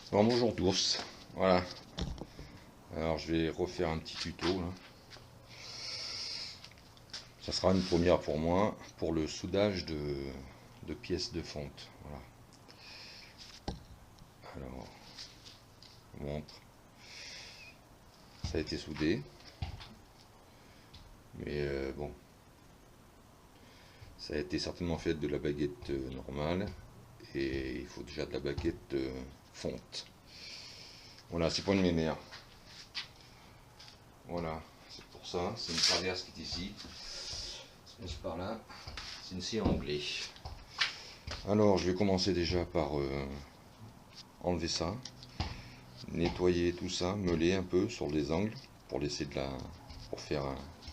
Bon, bonjour tous, voilà. Alors je vais refaire un petit tuto là. Ça sera une première pour moi pour le soudage de pièces de fonte. Voilà. Alors, je vous montre. Ça a été soudé, mais bon, ça a été certainement fait de la baguette normale et il faut déjà de la baguette fonte. Voilà, c'est pour une mémère. Voilà, c'est pour ça. C'est une traverse qui est ici. C'est par là. C'est une scie en anglais. Alors, je vais commencer déjà par enlever ça, nettoyer tout ça, meuler un peu sur les angles pour laisser pour faire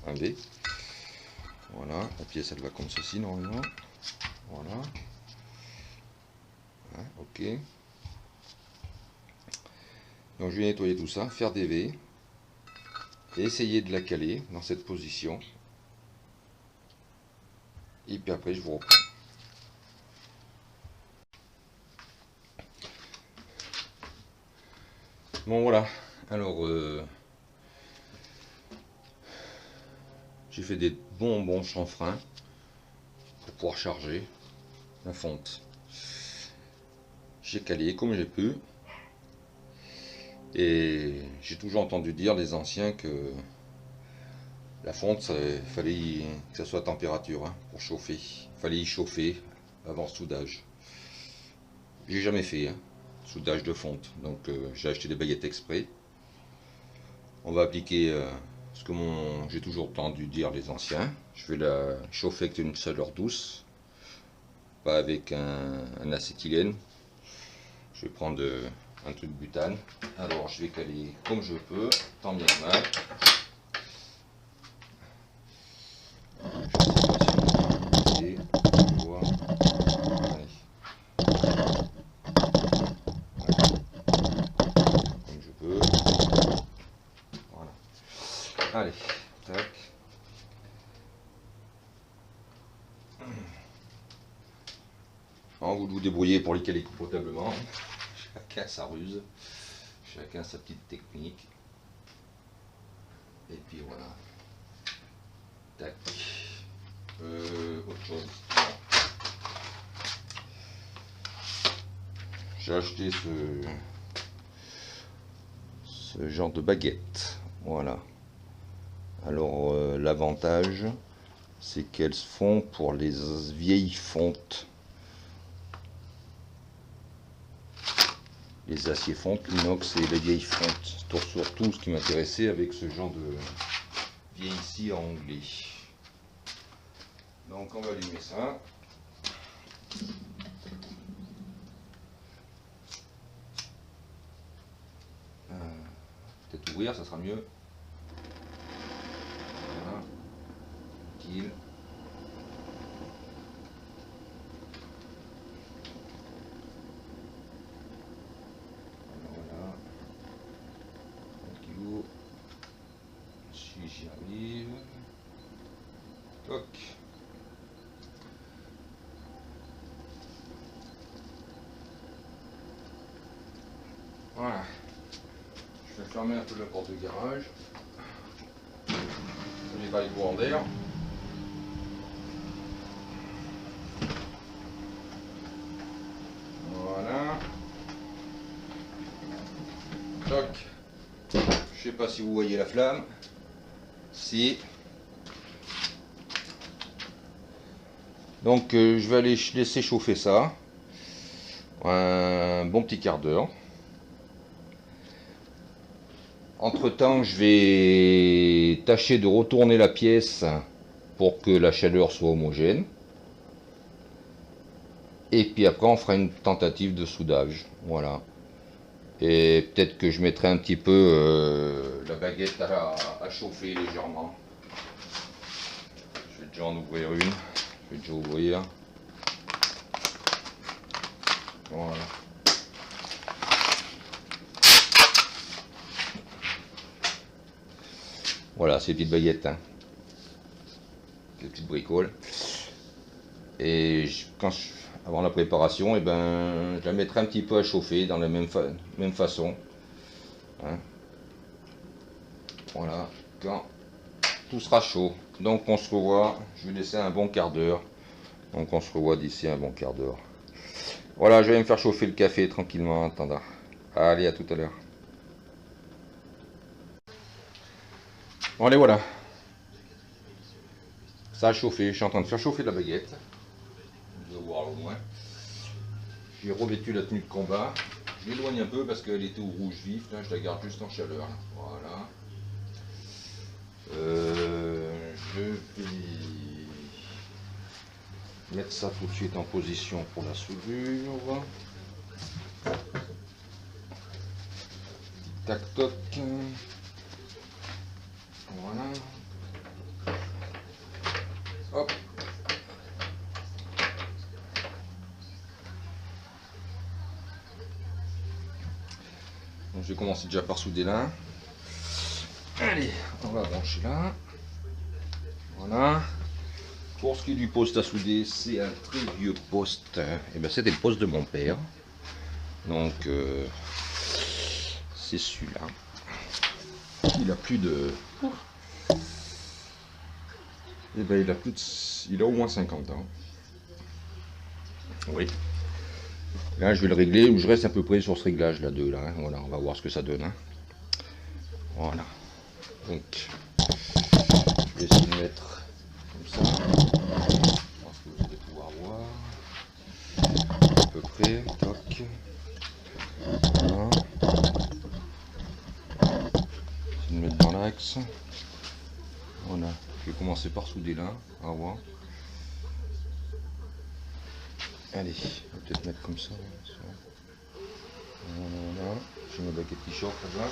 un V. Voilà, la pièce elle va comme ceci normalement. Voilà. Hein, ok. Donc je vais nettoyer tout ça, faire des V et essayer de la caler dans cette position. Et puis après je vous reprends. Bon voilà, alors j'ai fait des bons chanfreins pour pouvoir charger la fonte. J'ai calé comme j'ai pu. Et j'ai toujours entendu dire les anciens que la fonte, il fallait que ça soit à température hein, pour chauffer. Il fallait y chauffer avant le soudage. J'ai jamais fait hein, soudage de fonte, donc j'ai acheté des baguettes exprès. On va appliquer ce que j'ai toujours entendu dire les anciens. Je vais la chauffer avec une chaleur douce, pas avec un acétylène. Je vais prendre un truc de butane. Alors je vais caler comme je peux, tant bien que mal. Comme je peux. Voilà. Allez, tac. Alors, vous débrouillez pour les caler confortablement. Chacun sa ruse, chacun sa petite technique. Et puis voilà. Tac. Autre chose. J'ai acheté ce genre de baguette. Voilà. Alors l'avantage, c'est qu'elles se font pour les vieilles fontes. Les aciers fontes, l'inox et les vieilles fontes. C'est surtout ce qui m'intéressait avec ce genre de vieille scie en anglais. Donc on va allumer ça. Peut-être ouvrir, ça sera mieux. Voilà. Tranquille. Voilà. Tranquillou. Si j'y arrive. Toc. Voilà. Je vais fermer un peu la porte de garage. J'ai pas les courants d'air. Voilà. Toc. Je sais pas si vous voyez la flamme. Si. Donc je vais aller laisser chauffer ça. Un bon petit quart d'heure. Entre temps, je vais tâcher de retourner la pièce pour que la chaleur soit homogène. Et puis après, on fera une tentative de soudage. Voilà. Et peut-être que je mettrai un petit peu la baguette à chauffer légèrement. Je vais déjà en ouvrir une. Je vais déjà ouvrir. Voilà. Voilà, ces petites baguettes. Hein. Des petites bricoles. Et avant la préparation, et ben, je la mettrai un petit peu à chauffer dans la même façon. Hein. Voilà, quand tout sera chaud. Donc on se revoit, je vais laisser un bon quart d'heure. Donc on se revoit d'ici un bon quart d'heure. Voilà, je vais me faire chauffer le café tranquillement en attendant. Allez, à tout à l'heure. Bon, allez, voilà. Ça a chauffé, je suis en train de faire chauffer la baguette. Vous allez voir au moins. J'ai revêtu la tenue de combat. Je l'éloigne un peu parce qu'elle était au rouge vif. Là, je la garde juste en chaleur. Là. Voilà. Je vais mettre ça tout de suite en position pour la soudure. Tac toc. Voilà. Hop. Donc, je vais commencer déjà par souder là. Allez, on va brancher là. Voilà. Pour ce qui est du poste à souder, c'est un très vieux poste. Et ben c'était le poste de mon père. Donc c'est celui-là. Il a plus de. Et ben il a au moins 50 ans. Oui. Là je vais le régler, ou je reste à peu près sur ce réglage là de là. Hein. Voilà, on va voir ce que ça donne. Hein. Voilà. Donc je vais essayer de mettre comme ça. Je pense que vous allez pouvoir voir. À peu près. Toc. Voilà. Essayer de mettre dans l'axe. Voilà. Je vais commencer par souder là. On va voir. Allez, on va peut-être mettre comme ça. Voilà. J'ai ma baguette qui chauffe là.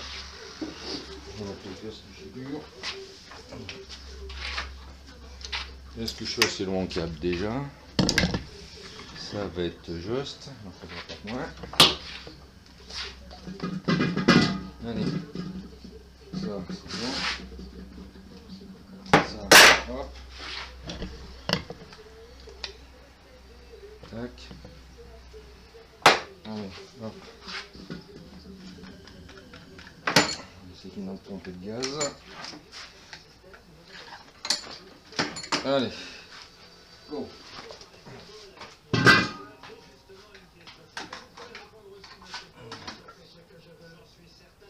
On va mettre les pièces du figure. Est-ce que je suis assez loin au câble déjà? Ça va être juste. Donc ça va pas moins. Allez. Ça, c'est bon. Ça, hop. Tac. Allez, hop. On va essayer qu'il n'entre pas un peu de gaz. Allez. Go.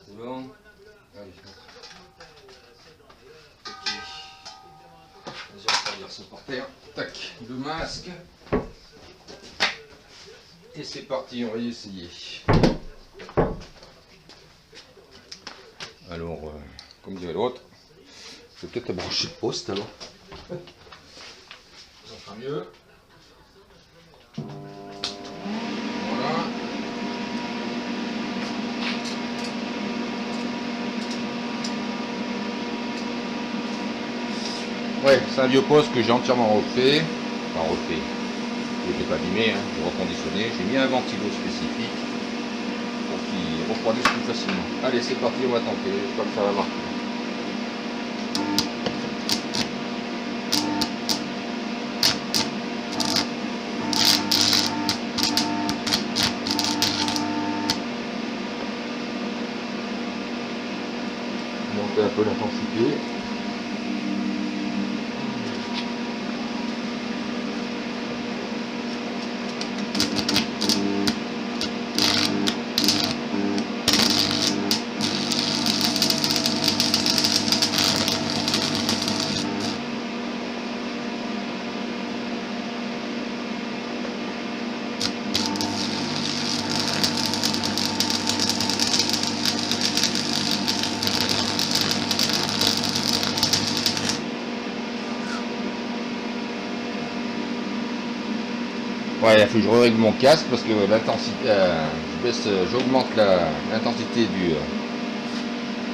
C'est bon. Allez. Vas-y, on va dire ça par terre. Tac. Le masque. Et c'est parti, on va y essayer. Alors, comme dirait l'autre, je vais peut-être brancher le poste alors. Ça sera mieux. Voilà. Ouais, c'est un vieux poste que j'ai entièrement refait. Enfin refait. Il n'était pas abîmé, hein. J'ai reconditionné. J'ai mis un ventilo spécifique pour qu'il refroidisse plus facilement. Allez, c'est parti, on va tenter. J'espère que ça va marcher. Monter un peu l'intensité. Ouais, il faut que je règle mon casque parce que l'intensité, j'augmente l'intensité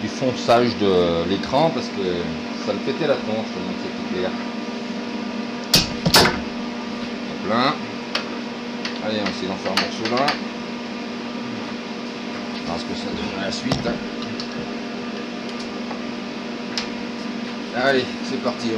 du fonçage de l'écran parce que ça me pétait la tronche, donc c'est clair. Hop là. Allez, on va essayer d'en faire un morceau là. Parce que ça devrait la suite. Hein. Allez, c'est parti.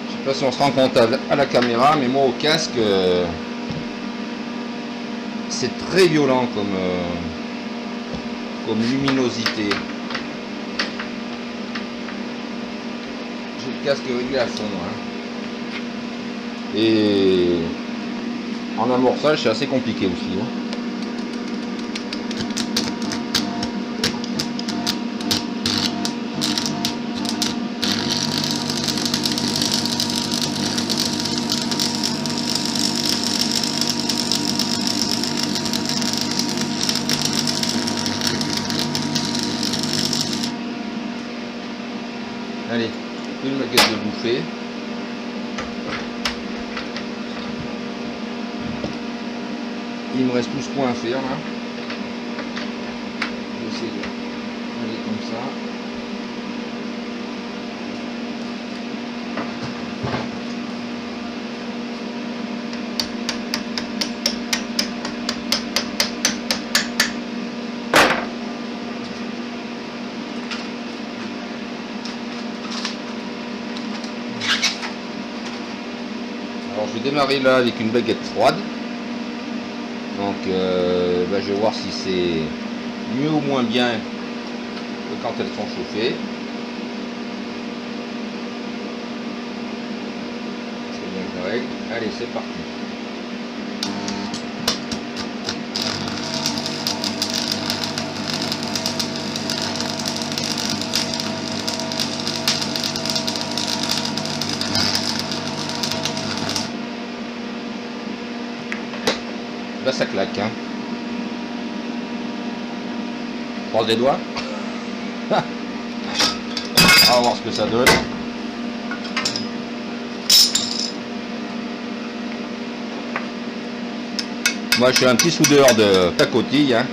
Je sais pas si on se rend compte à la caméra, mais moi au casque, c'est très violent comme luminosité. J'ai le casque réglé à fond. Hein. Et en amorçage, c'est assez compliqué aussi. Hein. Allez, une baguette de bouffée. Il me reste plus ce point à faire là. Je vais essayer d'aller comme ça. Alors je vais démarrer là avec une baguette froide. Donc je vais voir si c'est mieux ou moins bien que quand elles sont chauffées. C'est bien correct. Allez, c'est parti. Là ça claque, hein. Je croise les doigts. On va voir ce que ça donne. Moi je suis un petit soudeur de pacotille. Hein.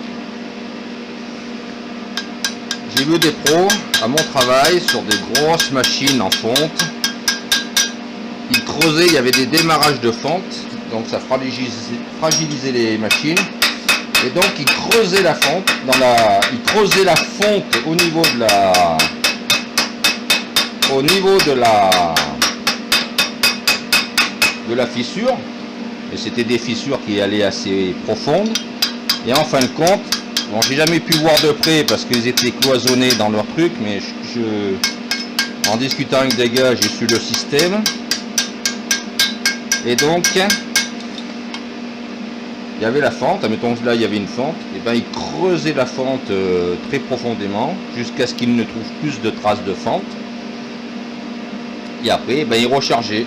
J'ai vu des pros à mon travail sur des grosses machines en fonte. Ils creusaient, il y avait des démarrages de fonte. Donc ça fragilisait les machines. Et donc ils creusaient la fonte au niveau de la fissure. Et c'était des fissures qui allaient assez profondes. Et en fin de compte, bon, j'ai jamais pu voir de près parce qu'ils étaient cloisonnés dans leur truc, mais en discutant avec des gars, j'ai su le système. Et donc il y avait la fente, admettons que là il y avait une fente, et ben il creusait la fente très profondément jusqu'à ce qu'il ne trouve plus de traces de fente. Et après, ben, il rechargeait,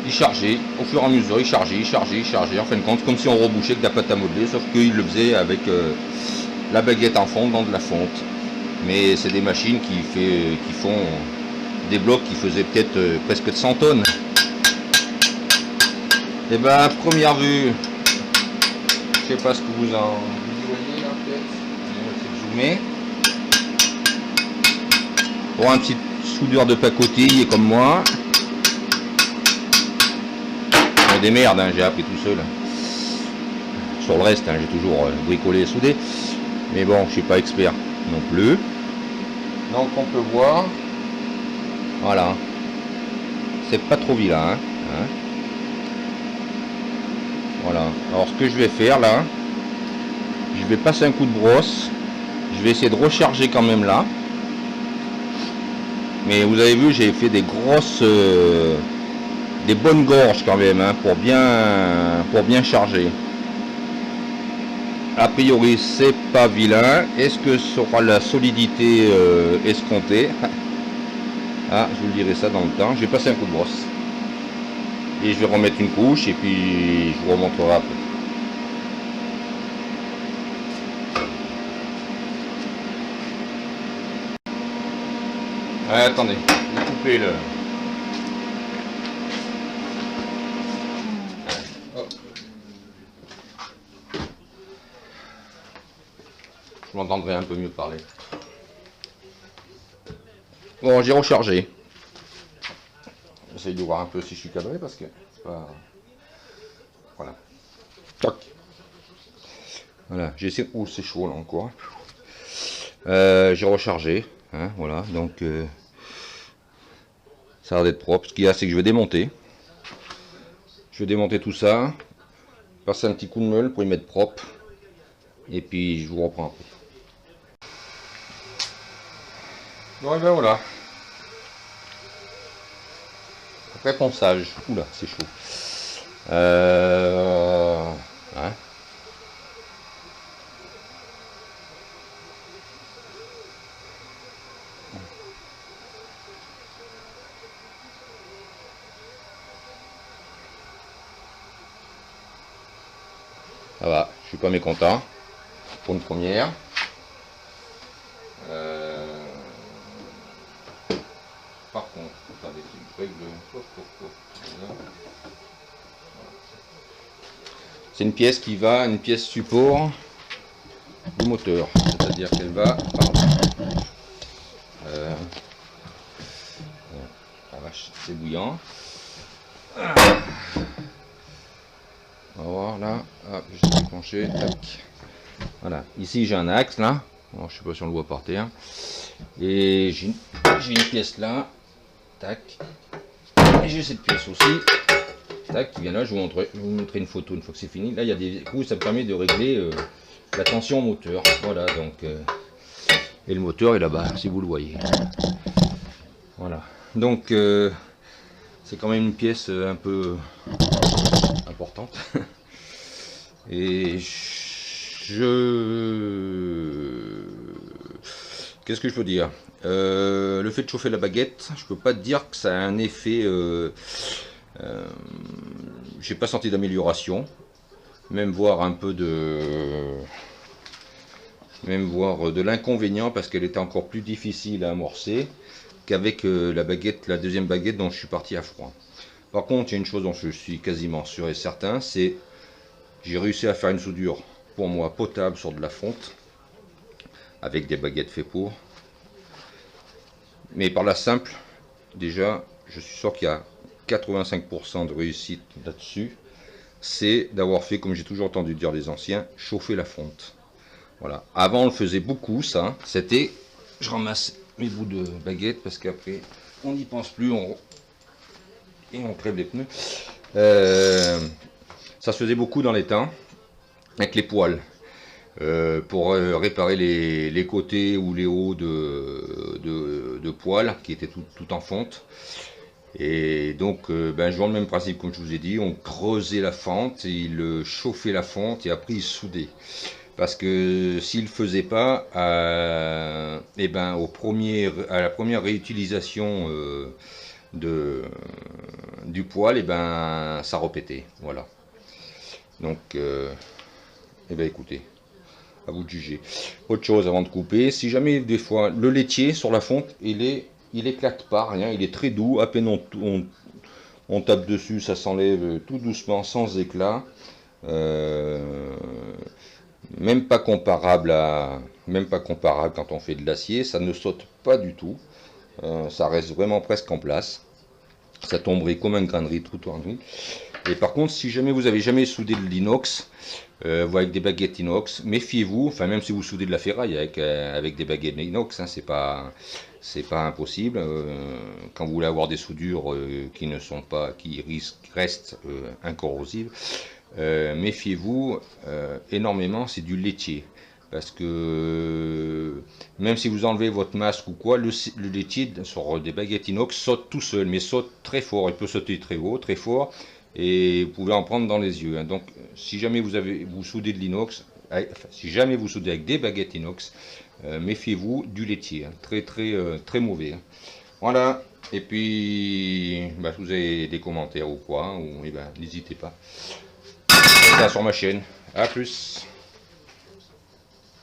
il chargeait, au fur et à mesure, il chargeait. En fin de compte, comme si on rebouchait que de la pâte à modeler, sauf qu'il le faisait avec la baguette en fonte dans de la fonte. Mais c'est des machines qui font des blocs qui faisaient peut-être presque de 100 tonnes. Et ben, première vue. Je sais pas ce que vous voyez là peut-être. Je vais zoomer. Pour un petit soudeur de pacotille comme moi. Je me démerde, hein, j'ai appris tout seul. Sur le reste, hein, j'ai toujours bricolé et soudé. Mais bon, je suis pas expert non plus. Donc on peut voir. Voilà. C'est pas trop vilain. Hein. Voilà, alors ce que je vais faire là, je vais passer un coup de brosse, je vais essayer de recharger quand même là, mais vous avez vu j'ai fait des grosses, des bonnes gorges quand même, hein, pour bien charger. A priori c'est pas vilain, est-ce que ce sera la solidité escomptée? Ah, je vous le dirai ça dans le temps, je vais passer un coup de brosse. Et je vais remettre une couche et puis je vous remontrerai après. Ouais, attendez, je vais couper le... Oh. Je m'entendrai un peu mieux parler. Bon, j'ai rechargé. J'essaye de voir un peu si je suis cadré parce que c'est pas... Voilà. Toc. Voilà, j'ai essayé... Oh, c'est chaud là encore. J'ai rechargé, hein, voilà, donc ça a l'air d'être propre. Ce qu'il y a, c'est que je vais démonter. Je vais démonter tout ça, passer un petit coup de meule pour y mettre propre, et puis je vous reprends après. Bon, et ben voilà. Après ponçage. Oula, c'est chaud. Hein. Ça va, je suis pas mécontent pour une première. Par contre, attendez, je règle. C'est une pièce qui va, une pièce support du moteur, c'est-à-dire qu'elle va par là. La vache, c'est bouillant. On va voir là, hop, je vais déclencher, tac. Voilà, ici j'ai un axe là, bon, je sais pas si on le voit par terre, et j'ai une pièce là, tac, et j'ai cette pièce aussi, tac, qui vient là, je vais vous montrer une photo une fois que c'est fini. Là il y a des coups, ça me permet de régler la tension moteur, voilà, donc, et le moteur est là-bas, si vous le voyez. Voilà, donc c'est quand même une pièce un peu importante. Et qu'est-ce que je peux dire, le fait de chauffer la baguette, je peux pas te dire que ça a un effet, j'ai pas senti d'amélioration, même voir un peu de l'inconvénient parce qu'elle était encore plus difficile à amorcer qu'avec la deuxième baguette dont je suis parti à froid. Par contre, il y a une chose dont je suis quasiment sûr et certain, c'est j'ai réussi à faire une soudure pour moi potable sur de la fonte avec des baguettes fait pour. Mais par la simple, déjà, je suis sûr qu'il y a 85% de réussite là-dessus. C'est d'avoir fait, comme j'ai toujours entendu dire les anciens, chauffer la fonte. Voilà. Avant, on le faisait beaucoup, ça. C'était, je ramasse mes bouts de baguette parce qu'après, on n'y pense plus, et on crève les pneus. Ça se faisait beaucoup dans les temps, avec les poils. Pour réparer les côtés ou les hauts de poils qui étaient tout en fonte. Et donc, jouant le même principe comme je vous ai dit, on creusait la fente, il chauffait la fonte et après il soudait. Parce que s'il ne faisait pas, à la première réutilisation du poil, ça repétait. Voilà. Donc, écoutez, à vous de juger. Autre chose avant de couper, si jamais des fois le laitier sur la fonte, il éclate pas, rien, il est très doux, à peine on tape dessus, ça s'enlève tout doucement, sans éclat. Même pas comparable quand on fait de l'acier, ça ne saute pas du tout. Ça reste vraiment presque en place. Ça tomberait comme un grainerie tout en nuit. Et par contre, si jamais vous avez jamais soudé de l'inox, avec des baguettes inox, méfiez-vous. Enfin, même si vous soudez de la ferraille avec des baguettes inox, hein, c'est pas impossible. Quand vous voulez avoir des soudures qui restent incorrosives, méfiez-vous énormément. C'est du laitier. Parce que même si vous enlevez votre masque ou quoi, le laitier sur des baguettes inox saute tout seul, mais saute très fort. Il peut sauter très haut, très fort, et vous pouvez en prendre dans les yeux. Donc, si jamais vous soudez de l'inox, si jamais vous soudez avec des baguettes inox, méfiez-vous du laitier, hein. Très mauvais. Hein. Voilà. Et puis, si vous avez des commentaires ou quoi, n'hésitez pas. C'est ça sur ma chaîne. A plus.